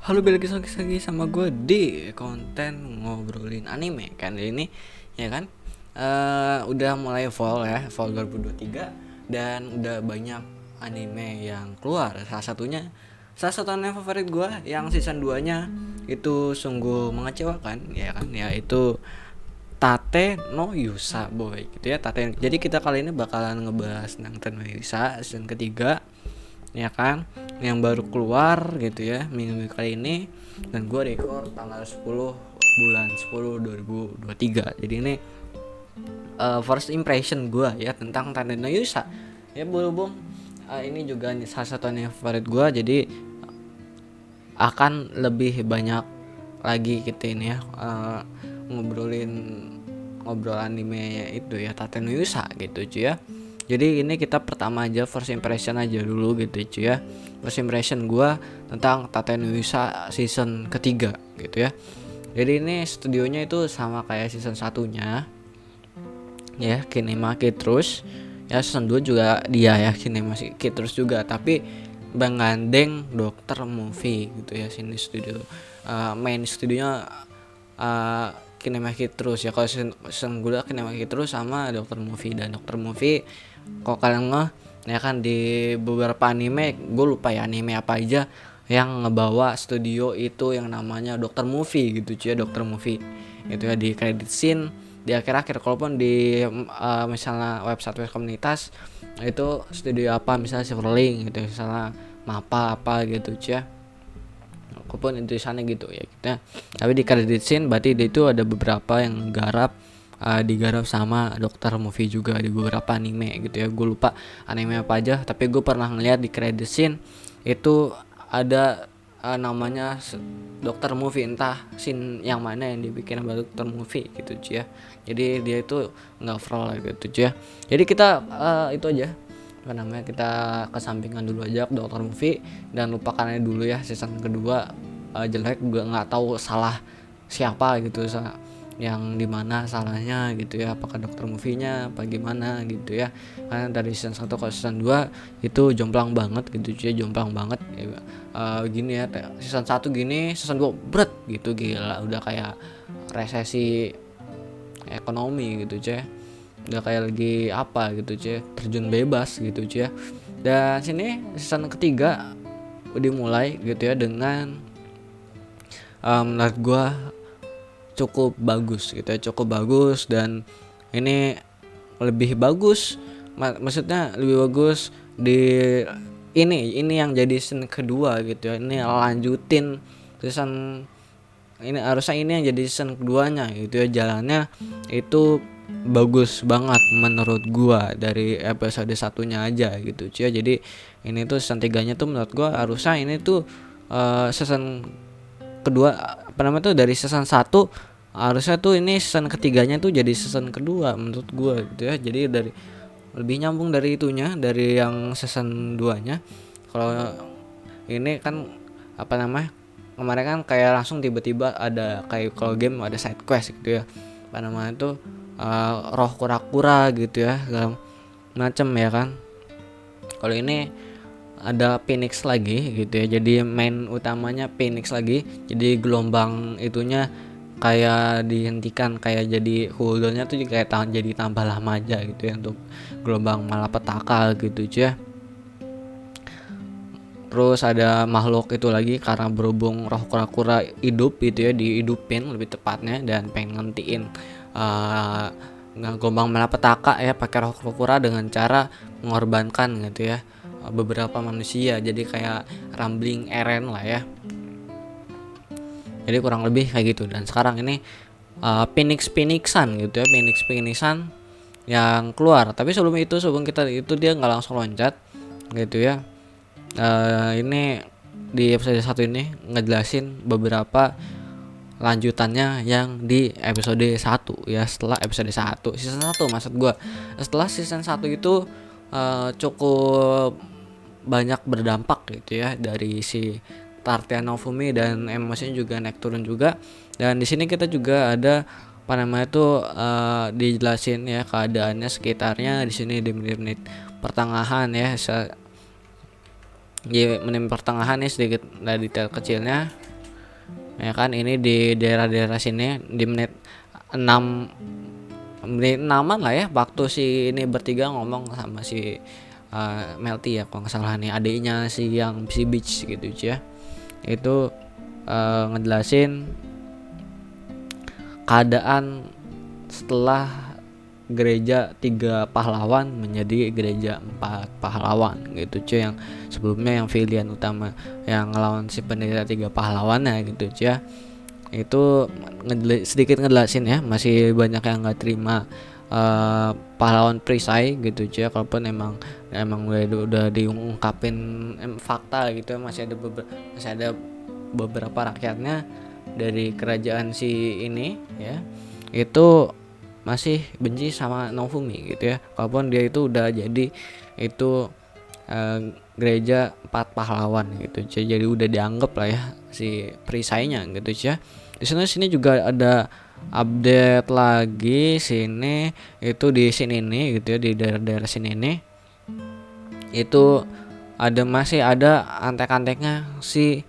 Halo, balik lagi sama gue di konten ngobrolin anime kan ini ya kan. Udah mulai fall 2023 dan udah banyak anime yang keluar. Salah satu anime favorit gue yang season 2 nya itu sungguh mengecewakan ya kan, yaitu Tate no Yusa boy gitu ya. Jadi kita kali ini bakalan ngebahas tentang Tate no Yusa season ketiga ya kan, yang baru keluar gitu ya minggu kali ini, dan gue record tanggal 10 bulan 10 2023. Jadi ini first impression gue ya tentang Tanden no Yusa ya. Berhubung ini juga salah satu anime favorit gue, jadi akan lebih banyak lagi kita ini ya ngobrol anime itu ya, Tate no Yusa gitu cuy ya. Jadi ini kita pertama aja first impression aja dulu gitu cuy ya. First impression gue tentang Tate no Yusa season ketiga gitu ya. Jadi ini studionya itu sama kayak season satunya ya, Kinema terus ya. Season 2 juga dia ya, Kinema terus juga, tapi menggandeng Dokter Movie gitu ya. Sini studio main studionya Kinema terus ya. Kalau season gue Kinema terus sama Dokter Movie, dan Dokter Movie kok kalian ya kan, di beberapa anime gue lupa ya anime apa aja yang ngebawa studio itu yang namanya Dokter Movie gitu cuy ya. Dokter Movie itu ya di credit scene di akhir-akhir. Kalaupun di misalnya website komunitas itu studio apa, misalnya Silverlink gitu, misalnya Mapa apa gitu cuy ya, walaupun itu sana gitu ya kita. Tapi di credit scene berarti itu ada beberapa yang digarap sama Dokter Movie juga di beberapa anime gitu ya. Gue lupa anime apa aja, tapi gue pernah ngeliat di credit scene itu ada namanya Dokter Movie, entah scene yang mana yang dibikin sama Dokter Movie gitu cuy ya. Jadi dia itu nggak overall gitu cuy ya. Jadi kita itu aja apa namanya, kita kesampingan dulu aja Dokter Movie dan lupakannya dulu ya. Season kedua jelek, gue nggak tahu salah siapa gitu, yang dimana salahnya gitu ya, apakah Dokter Movie-nya apa gimana gitu ya. Karena dari season 1 ke season 2 itu jomplang banget gitu cuy, jomplang banget ya. Gini ya, season 1 gini, season 2 berat gitu, gila udah kayak resesi ekonomi gitu cuy, udah kayak lagi apa gitu cuy, terjun bebas gitu cuy ya. Dan sini season ketiga udah mulai gitu ya dengan menurut gua cukup bagus gitu ya, cukup bagus. Dan ini lebih bagus, maksudnya lebih bagus di ini yang jadi season kedua gitu ya. Ini lanjutin season ini, harusnya ini yang jadi season keduanya gitu ya. Jalannya itu bagus banget menurut gua dari episode satunya aja gitu cuy. Jadi ini tuh season 3-nya tuh menurut gua harusnya ini tuh season kedua apa namanya tuh, dari season 1 harusnya tuh ini season ketiganya tuh jadi season kedua menurut gue gitu ya. Jadi dari lebih nyambung dari itunya, dari yang season 2-nya. Kalau ini kan apa namanya, kemarin kan kayak langsung tiba-tiba ada kayak kalau game ada side quest gitu ya, apa namanya tuh roh kura-kura gitu ya, segala macem ya kan. Kalau ini ada Phoenix lagi gitu ya, jadi main utamanya Phoenix lagi. Jadi gelombang itunya kayak dihentikan, kayak jadi cooldownnya tuh kayak jadi tambah lama aja gitu ya untuk gelombang malapetaka gitu cuy ya. Terus ada makhluk itu lagi, karena berhubung roh kura-kura hidup gitu ya, dihidupin lebih tepatnya, dan pengen ngentiin gelombang malapetaka ya pakai roh kura-kura dengan cara mengorbankan gitu ya beberapa manusia. Jadi kayak rambling Eren lah ya, jadi kurang lebih kayak gitu. Dan sekarang ini Phoenixan gitu ya, Phoenixan yang keluar. Tapi sebelum kita itu dia nggak langsung loncat gitu ya. Ini di episode 1 ini ngejelasin beberapa lanjutannya yang di episode 1 ya. Setelah episode 1 season 1 maksud gue, setelah season 1 itu cukup banyak berdampak gitu ya dari si Tartia Naofumi, dan emosinya juga naik turun juga. Dan di sini kita juga ada apa namanya itu dijelasin ya keadaannya sekitarnya di sini di menit-menit pertengahan ya. Di menit pertengahan nih sedikit dari detail kecilnya ya kan. Ini di daerah-daerah sini di menit 6, menit 6-an lah ya, waktu si ini bertiga ngomong sama si Melty ya kalau nggak salah nih, adiknya si Beach gitu ya. Itu ngejelasin keadaan setelah gereja 3 pahlawan menjadi gereja 4 pahlawan gitu cuy, yang sebelumnya yang pilihan utama yang ngelawan si pendeta 3 pahlawannya gitu cuy ya. Itu sedikit ngejelasin ya, masih banyak yang nggak terima pahlawan perisai gitu cuy ya, kalaupun emang udah diungkapin fakta gitu ya, masih ada beberapa rakyatnya dari kerajaan si ini ya, itu masih benci sama Naofumi gitu ya, walaupun dia itu udah jadi itu gereja 4 pahlawan gitu, jadi udah dianggap lah ya si perisainya gitu ya. Di sini juga ada update lagi sini, itu di sini nih gitu ya, di daerah-daerah sini nih itu masih ada antek-anteknya si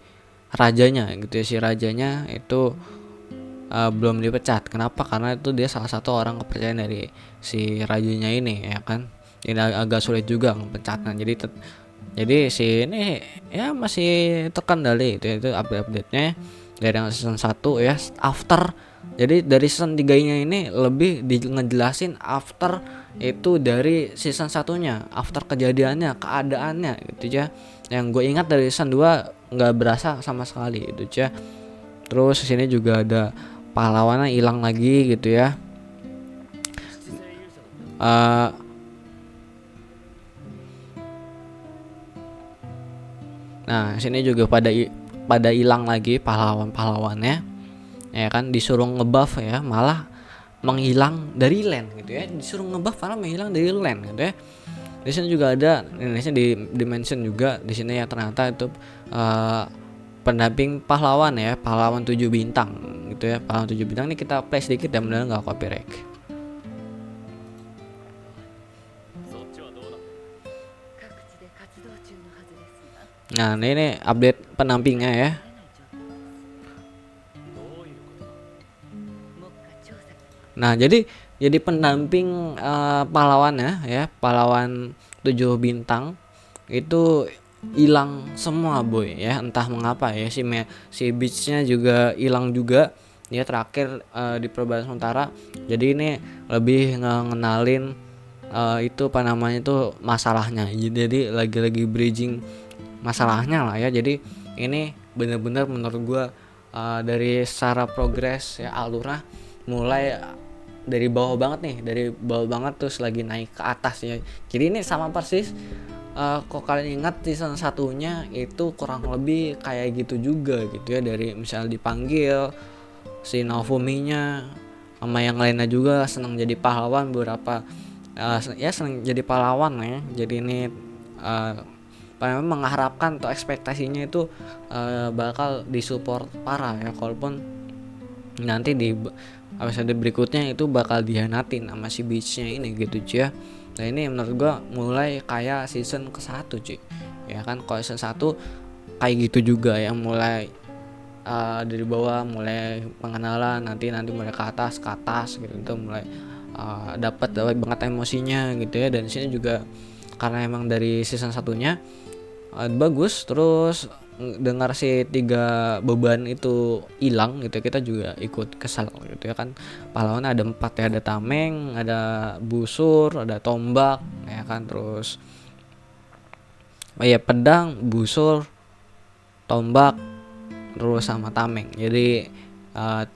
rajanya gitu ya. Si rajanya itu belum dipecat. Kenapa? Karena itu dia salah satu orang kepercayaan dari si rajanya ini ya kan. Ini agak sulit juga ngepecatnya. Jadi si ini ya masih terkendali itu update-nya dari yang season 1 ya, after. Jadi dari season 3-nya ini lebih ngejelasin after itu dari season 1-nya, after kejadiannya, keadaannya gitu ya. Yang gue ingat dari season 2 nggak berasa sama sekali gitu ya. Terus di sini juga ada pahlawannya hilang lagi gitu ya. Nah sini juga pada hilang lagi pahlawannya ya kan, disuruh ngebuff ya, malah menghilang dari land gitu ya. Disuruh ngebuff malah menghilang dari land gitu ya. Di sini juga ada Indonesia di dimension juga di sini ya, ternyata itu pendamping pahlawan ya, pahlawan 7 bintang gitu ya. Pahlawan 7 bintang ini kita play sedikit ya, mudah-mudahan nggak copyright. Nah ini update pendampingnya ya. Nah jadi pendamping pahlawannya ya, pahlawan 7 bintang itu hilang semua boy ya, entah mengapa ya. Si Beach-nya juga hilang juga ya, terakhir di perubahan sementara. Jadi ini lebih ngenalin itu apa namanya itu masalahnya. Jadi lagi bridging masalahnya lah ya. Jadi ini benar-benar menurut gua dari secara progres ya, alurnya mulai dari bawah banget terus lagi naik ke atas ya. Jadi ini sama persis kok kalian ingat season 1-nya itu kurang lebih kayak gitu juga gitu ya. Dari misal dipanggil si Naofuminya sama yang lainnya juga senang jadi pahlawan, beberapa ya senang jadi pahlawan ya. Jadi ini mengharapkan atau ekspektasinya itu bakal disupport parah ya, walaupun nanti di episode berikutnya itu bakal dihianatin sama si Beach-nya ini gitu cuy ya. Nah ini menurut gua mulai kayak season ke-1 cuy ya kan. Kalau season 1 kayak gitu juga ya, mulai dari bawah, mulai pengenalan, nanti mulai ke atas gitu, mulai dapat banget emosinya gitu ya. Dan di sini juga karena emang dari season 1-nya bagus, terus dengar si 3 beban itu hilang gitu, kita juga ikut kesal gitu ya kan. Pahlawan ada 4 ya, ada tameng, ada busur, ada tombak ya kan, terus pedang, busur, tombak, terus sama tameng. Jadi 3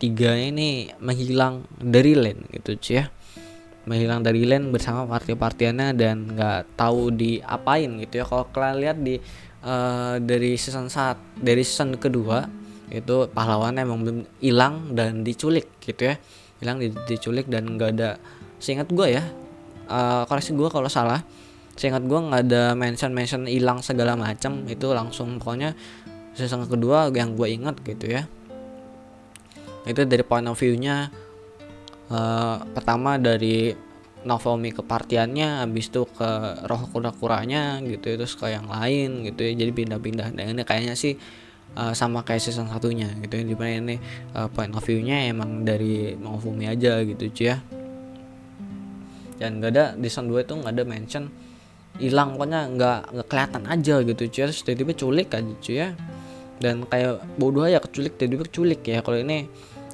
ini menghilang dari land gitu cuy ya, menghilang dari land bersama party-partiannya dan nggak tahu diapain gitu ya. Kalau kalian lihat di dari season kedua itu pahlawannya emang belum hilang dan diculik gitu ya, diculik dan nggak ada, seingat gue ya, koreksi gue kalau salah, seingat gue nggak ada mention hilang segala macam, itu langsung pokoknya season kedua yang gue ingat gitu ya. Itu dari point of view-nya pertama dari Naofumi ke partiannya, habis itu ke roh kura-kuranya gitu, terus ke yang lain gitu ya. Jadi pindah-pindah. Dan ini kayaknya sih sama kayak season satunya gitu ya, dimana ini point of view-nya emang dari Naofumi aja gitu cuy ya. Dan gak ada di season 2 itu nggak ada mention hilang, pokoknya nggak kelihatan aja gitu cuy, terus tiba-tiba culik aja cuy ya, dan kayak bodoh aja keculik tiba-tiba culik ya. Kalau ini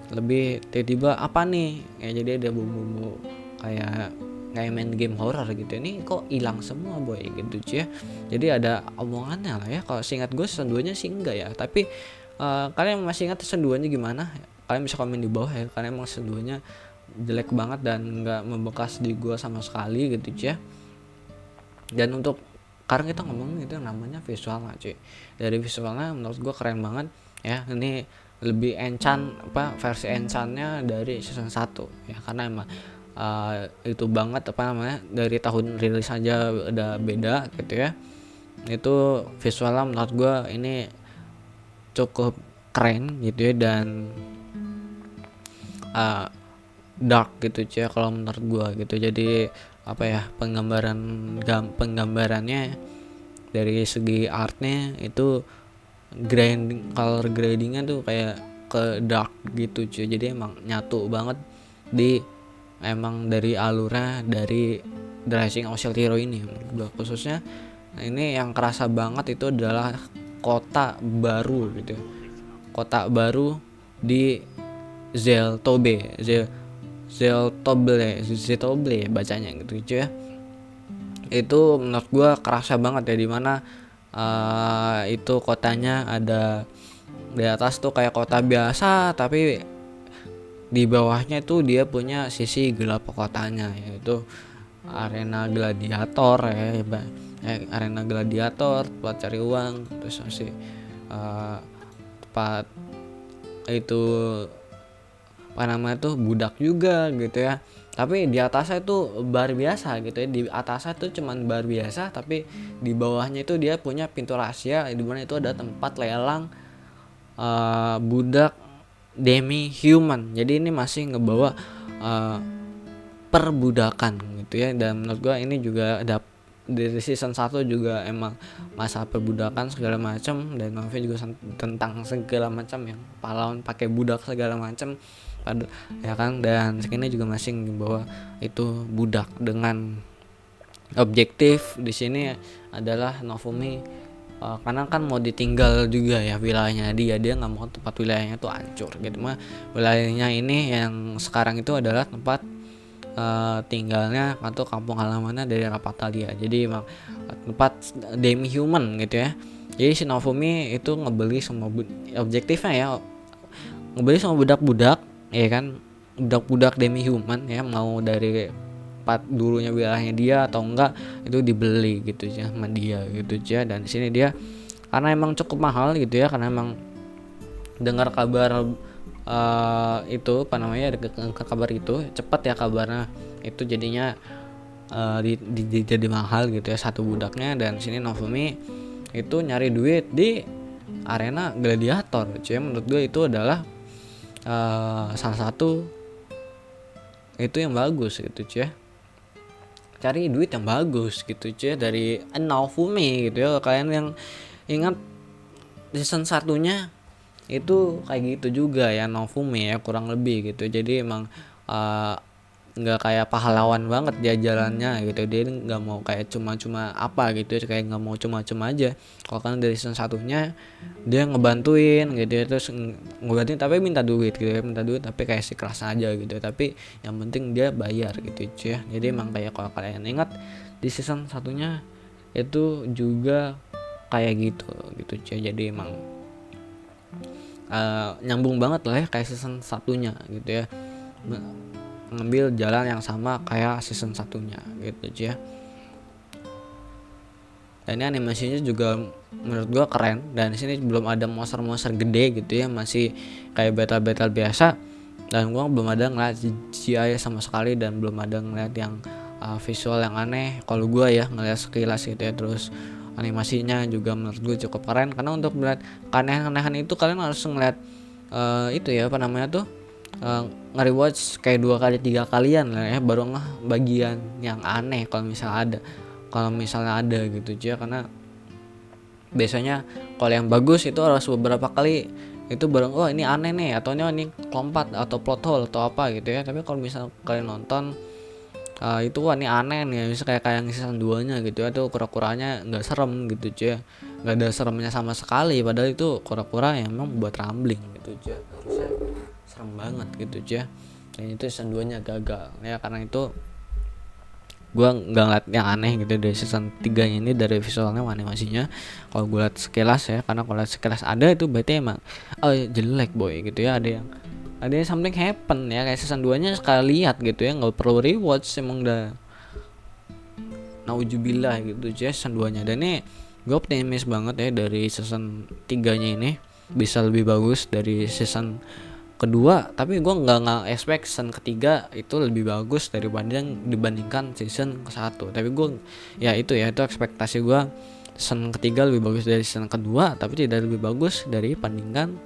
lebih tiba-tiba apa nih ya, jadi ada bumbu-bumbu kayak main game horror gitu, ini kok hilang semua boy gitu cuy ya. Jadi ada omongannya lah ya. Kalau seingat gue season 2 nya sih enggak ya, tapi kalian masih ingat season 2 nya gimana? Kalian bisa komen di bawah ya, karena emang season 2 nya jelek banget dan nggak membekas di gue sama sekali gitu cuy ya. Dan untuk sekarang kita ngomongin itu yang namanya visualnya cuy. Dari visualnya menurut gue keren banget ya. Ini lebih versi enchantnya dari season 1 ya, karena emang itu banget dari tahun rilis aja udah beda gitu ya. Itu visualnya menurut gue ini cukup keren gitu ya, dan dark gitu cuy kalau menurut gue gitu. Jadi penggambarannya dari segi artnya itu color gradingnya tuh kayak ke dark gitu cuy. Jadi emang nyatu banget emang dari alurnya dari The Rising of Shield Hero ini khususnya. Ini yang kerasa banget itu adalah kota baru gitu, kota baru di Zeltoble bacanya gitu cuy ya. Itu menurut gue kerasa banget ya, dimana itu kotanya ada di atas tuh kayak kota biasa, tapi di bawahnya tuh dia punya sisi gelap kotanya, yaitu arena gladiator arena gladiator, tempat cari uang, terus masih tempat itu budak juga gitu ya. Tapi di atasnya itu bar biasa gitu ya, di atasnya tuh cuman bar biasa, tapi di bawahnya itu dia punya pintu rahasia di mana itu ada tempat lelang budak demi human. Jadi ini masih ngebawa perbudakan gitu ya. Dan menurut gua ini juga ada dari season 1 juga emang masa perbudakan segala macam, dan novel juga tentang segala macam yang pahlawan pakai budak segala macam ya kan. Dan sini juga masih bahwa itu budak dengan objektif di sini adalah Naofumi karena kan mau ditinggal juga ya wilayahnya dia nggak mau tempat wilayahnya tuh hancur gitu mah. Wilayahnya ini yang sekarang itu adalah tempat tinggalnya atau kampung halamannya dari Raphtalia. Jadi emang tempat demi human gitu ya. Jadi si Naofumi itu ngebeli semua objektifnya ya, ngebeli semua budak-budak ya kan, budak-budak demi human ya, mau dari dulunya wilayahnya dia atau enggak itu dibeli gitu ya sama dia gitu ya. Dan di sini dia karena emang cukup mahal gitu ya, karena emang dengar kabar itu kabar itu cepat ya kabarnya, itu jadinya jadi mahal gitu ya satu budaknya. Dan sini Naofumi itu nyari duit di arena gladiator cuy. Menurut gue itu adalah salah satu itu yang bagus gitu cuy, cari duit yang bagus gitu cuy dari Naofumi gitu ya. Kalian yang ingat season satunya itu kayak gitu juga ya Naofumi ya kurang lebih gitu. Jadi emang nggak kayak pahlawan banget dia jalannya gitu, dia nggak mau kayak cuma-cuma apa gitu, kayak nggak mau cuma-cuma aja. Kalau kan dari season satunya dia ngebantuin gitu ya, terus ngebantuin tapi minta duit tapi kayak si keras aja gitu, tapi yang penting dia bayar gitu ya. Jadi emang kayak kalau kalian ingat di season satunya itu juga kayak gitu cuy. Jadi emang nyambung banget lah ya kayak season satunya gitu ya, ngambil jalan yang sama kayak season satunya gitu ya. Dan ini animasinya juga menurut gua keren, dan di sini belum ada monster gede gitu ya, masih kayak battle biasa. Dan gua belum ada ngeliat CGI sama sekali, dan belum ada ngeliat yang visual yang aneh kalau gua ya ngeliat sekilas gitu ya. Terus animasinya juga menurut gue cukup keren, karena untuk melihat keanehan-anehan itu kalian harus ngeliat itu ya nge-rewatch kayak 2 kali 3 kalian lah ya, baru bagian yang aneh kalau misalnya ada gitu cuy. Karena Biasanya kalau yang bagus itu harus beberapa kali itu bareng, oh ini aneh nih, atau ini lompat atau plot hole atau apa gitu ya. Tapi kalau misal kalian nonton itu wah ini aneh nih, misalnya kayak yang season 2 nya gitu ya, tuh kura-kuranya nggak serem gitu cuy, nggak ada seremnya sama sekali, padahal itu kura-kura yang memang buat rambling gitu cuy, harusnya serem banget gitu cuy. Dan itu season 2 nya gagal ya, karena itu gue nggak ngeliat yang aneh gitu dari season 3 ini, dari visualnya animasinya. Kalau gue liat sekilas ya, karena kalau liat sekilas ada itu berarti emang jelek boy gitu ya, ada yang something happen ya, kayak season 2 nya sekali lihat gitu ya, nggak perlu rewatch, emang udah naujubillah gitu ya season 2 nya. Dan ini gue optimis banget ya dari season 3 nya ini bisa lebih bagus dari season kedua, tapi gue nggak expect season ketiga itu lebih bagus dibandingkan season ke-1. Tapi gue ya itu ekspektasi gue, season ketiga lebih bagus dari season kedua, tapi tidak lebih bagus dari bandingkan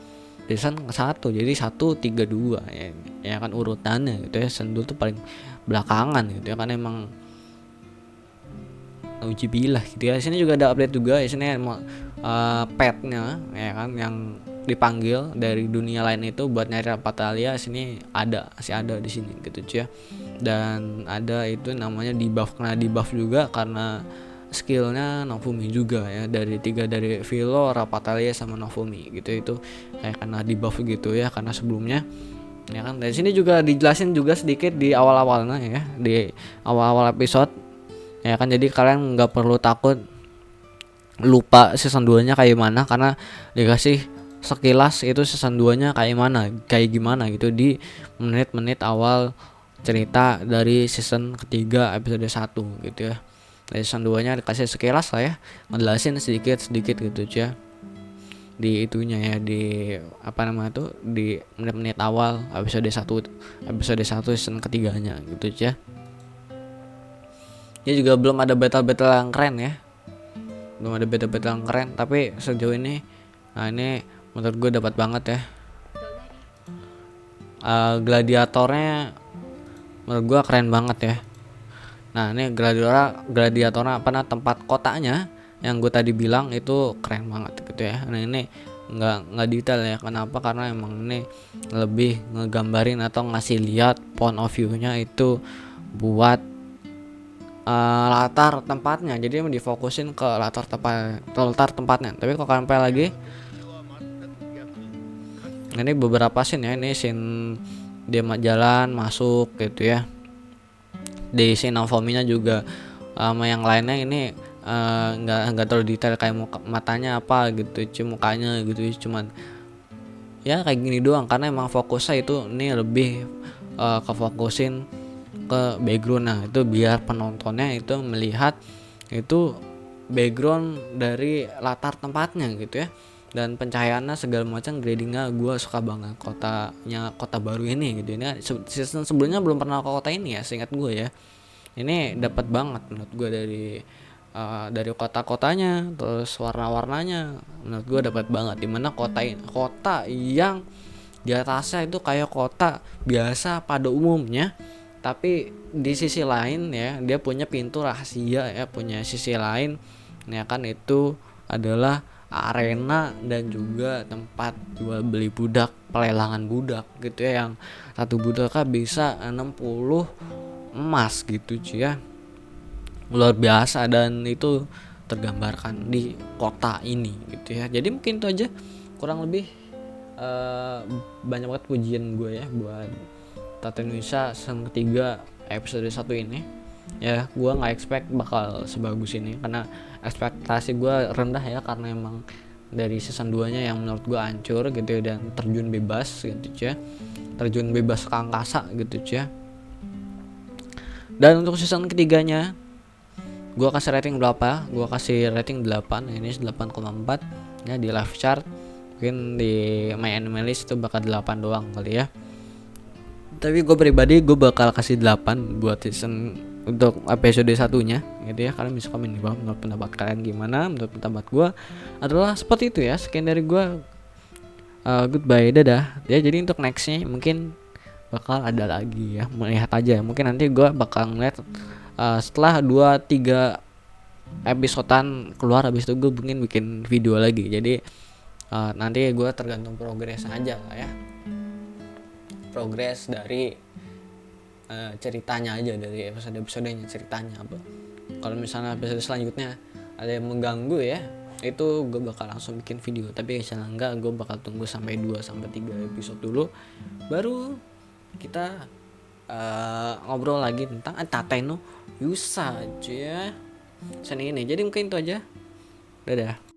season ke-1. Jadi 1, 3, 2 ya kan urutannya gitu ya. Season 2 tuh paling belakangan gitu ya, kan emang ujibilah gitu ya. Sini juga ada update juga, sini petnya ya kan yang dipanggil dari dunia lain itu buat nyari Raphtalia, sini masih ada di sini gitu ya. Dan ada itu namanya debuff, kena debuff juga karena skillnya Nofumi juga ya, dari Vilo, Raphtalia sama Nofumi gitu, itu kayak kena debuff gitu ya, karena sebelumnya ya kan. Dan sini juga dijelasin juga sedikit di awal-awalnya ya, di awal-awal episode ya kan. Jadi kalian nggak perlu takut lupa season 2 nya kayak mana, karena dikasih sekilas itu season 2 nya kayak gimana gitu di menit-menit awal cerita dari season ketiga episode 1 gitu ya. Dari season 2 nya dikasih sekilas lah ya, ngejelasin sedikit gitu aja di itunya ya, di apa namanya tuh, di menit-menit awal episode 1 season ketiganya gitu aja. Dia juga belum ada battle yang keren ya, yang keren, tapi sejauh ini ini menurut gue dapat banget ya. Gladiatornya menurut gue keren banget ya. Nah ini gladiatornya tempat kotanya yang gue tadi bilang itu keren banget gitu ya. Nah ini nggak detail ya, kenapa, karena emang ini lebih ngegambarin atau ngasih lihat point of view-nya itu buat latar tempatnya. Jadi emang difokusin ke latar tempatnya. Tapi kalau sampai lagi ini beberapa scene ya, ini scene dia jalan masuk gitu ya, di scene Nofumi-nya juga sama yang lainnya ini nggak terlalu detail, kayak matanya apa gitu, mukanya gitu, cuman ya kayak gini doang, karena emang fokusnya itu ini lebih kefokusin ke background. Nah itu biar penontonnya itu melihat itu background dari latar tempatnya gitu ya, dan pencahayaannya segala macam, gradingnya gue suka banget. Kota baru ini gitu, ini season sebelumnya belum pernah ke kota ini ya seingat gue ya. Ini dapat banget menurut gue dari kota-kotanya, terus warna-warnanya menurut gue dapat banget. Dimana kota yang di atasnya itu kayak kota biasa pada umumnya, tapi di sisi lain ya dia punya pintu rahasia ya, punya sisi lain ya kan, itu adalah arena dan juga tempat jual beli budak, pelelangan budak gitu ya, yang satu budaknya bisa 60 emas gitu cuy ya, luar biasa. Dan itu tergambarkan di kota ini gitu ya. Jadi mungkin itu aja kurang lebih banyak banget pujian gue ya buat Tate no Yusa season ketiga episode 1 ini ya. Gue nggak expect bakal sebagus ini, karena ekspektasi gue rendah ya, karena emang dari season 2 nya yang menurut gue hancur gitu ya, dan terjun bebas ke angkasa gitu ya. Dan untuk season ketiganya gue kasih rating berapa? Gue kasih rating 8, ini 8,4 ya di live chart. Mungkin di My Anime List itu bakal 8 doang kali ya. Tapi gue pribadi gue bakal kasih 8 buat season untuk episode 1-nya gitu ya. Kalian bisa komen di bawah menurut pendapat kalian gimana. Menurut pendapat gue adalah seperti itu ya. Sekian dari gue, goodbye, dadah ya. Jadi untuk nextnya mungkin bakal ada lagi ya, melihat aja. Mungkin nanti gue bakal ngeliat setelah 2-3 episodean keluar, habis itu gue mungkin bikin video lagi. Jadi nanti gue tergantung progres aja lah ya, progres dari ceritanya aja, dari episodenya ceritanya apa. Kalau misalnya episode selanjutnya ada yang mengganggu ya, itu gue bakal langsung bikin video. Tapi misalnya enggak, gue bakal tunggu sampai 2-3 episode dulu, baru kita ngobrol lagi tentang Tate no Yusa aja ya seni ini. Jadi mungkin itu aja, dadah.